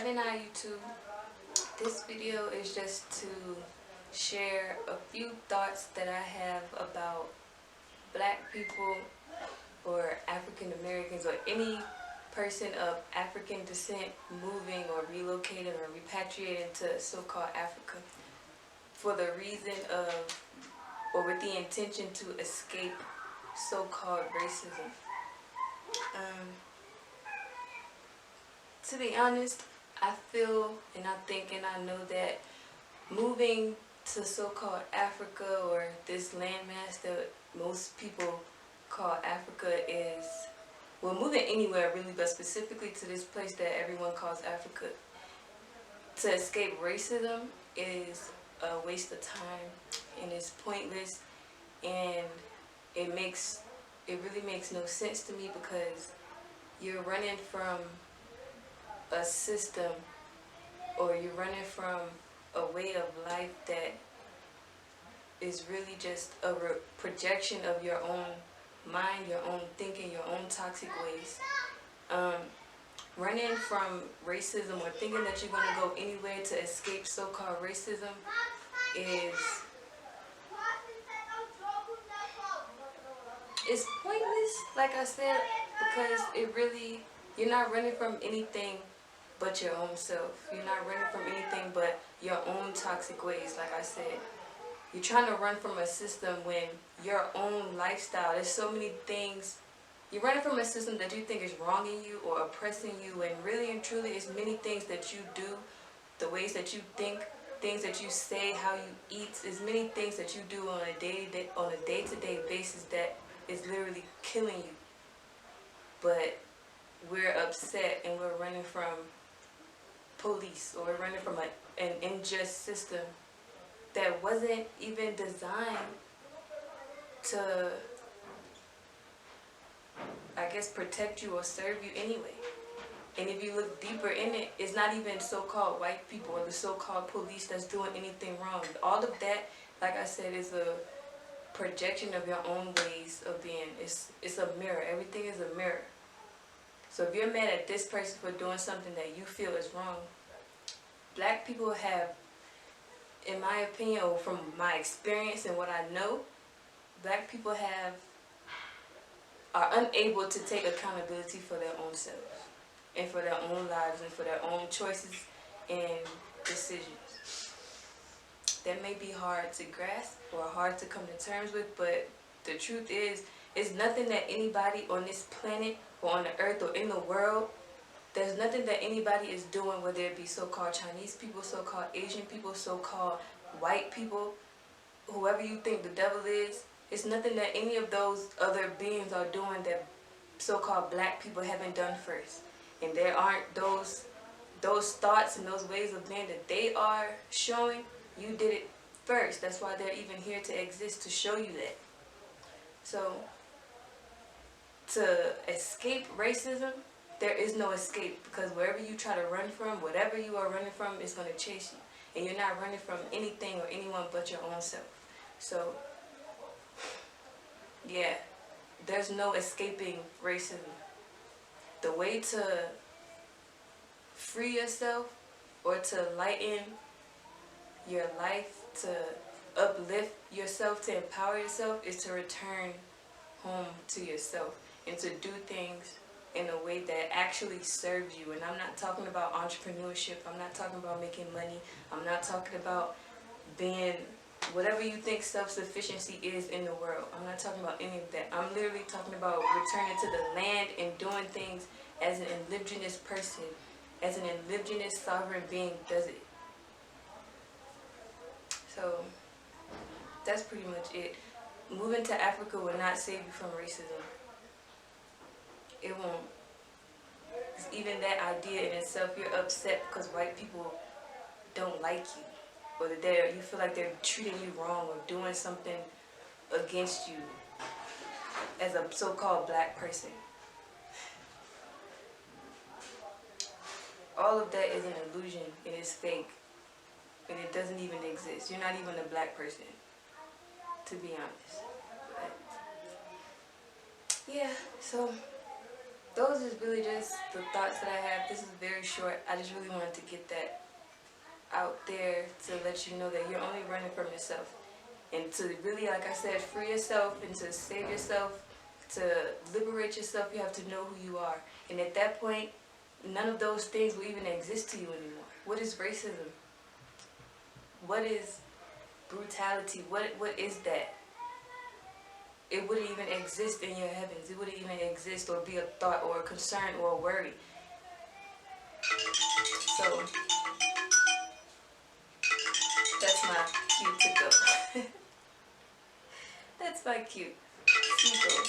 Hi YouTube. This video is just to share a few thoughts that I have about black people or African Americans or any person of African descent moving or relocating or repatriating to so-called Africa for the reason of or with the intention to escape so-called racism. To be honest, I feel and I think and I know that moving to so-called Africa, or this landmass that most people call Africa, is, well, moving anywhere really, but specifically to this place that everyone calls Africa, to escape racism is a waste of time and it's pointless, and it really makes no sense to me, because you're running from a system, or you're running from a way of life that is really just a projection of your own mind, your own thinking, your own toxic ways. Running from racism or thinking that you're going to go anywhere to escape so-called racism it's pointless, like I said, because you're not running from anything but your own self. You're not running from anything but your own toxic ways, like I said. You're trying to run from a system when your own lifestyle, there's so many things. You're running from a system that you think is wronging you or oppressing you, and really and truly it's many things that you do, the ways that you think, things that you say, how you eat, is many things that you do on a day-to-day basis that is literally killing you. But we're upset and we're running from police, or we're running from an unjust system that wasn't even designed to, I guess, protect you or serve you anyway. And if you look deeper in it, it's not even so-called white people or the so-called police that's doing anything wrong. All of that, like I said, is a projection of your own ways of being. It's a mirror. Everything is a mirror. So if you're mad at this person for doing something that you feel is wrong, black people have, in my opinion, or from my experience and what I know, black people are unable to take accountability for their own selves and for their own lives and for their own choices and decisions. That may be hard to grasp or hard to come to terms with, but the truth is, it's nothing that anybody on this planet or on the earth or in the world, there's nothing that anybody is doing, whether it be so-called Chinese people, so-called Asian people, so-called white people, whoever you think the devil is, it's nothing that any of those other beings are doing that so-called black people haven't done first. And there aren't those thoughts and those ways of being that they are showing, you did it first. That's why they're even here to exist, to show you that. So, to escape racism, there is no escape, because wherever you try to run from, whatever you are running from is going to chase you. And you're not running from anything or anyone but your own self. So, yeah, there's no escaping racism. The way to free yourself or to lighten your life, to uplift yourself, to empower yourself, is to return home to yourself and to do things in a way that actually serves you. And I'm not talking about entrepreneurship. I'm not talking about making money. I'm not talking about being whatever you think self-sufficiency is in the world. I'm not talking about any of that. I'm literally talking about returning to the land and doing things as an indigenous person, as an indigenous sovereign being does it. So that's pretty much it. Moving to Africa will not save you from racism. It won't. Even that idea in itself, you're upset because white people don't like you, or that you feel like they're treating you wrong or doing something against you as a so-called black person. All of that is an illusion, and it's fake, and it doesn't even exist. You're not even a black person, to be honest. But yeah, so those is really just the thoughts that I have. This is very short. I just really wanted to get that out there to let you know that you're only running from yourself. And to really, like I said, free yourself and to save yourself, to liberate yourself, you have to know who you are. And at that point, none of those things will even exist to you anymore. What is racism? What is brutality? What is that? It wouldn't even exist in your heavens. It wouldn't even exist or be a thought or a concern or a worry. So that's my cue to go. That's my cue. Seagull.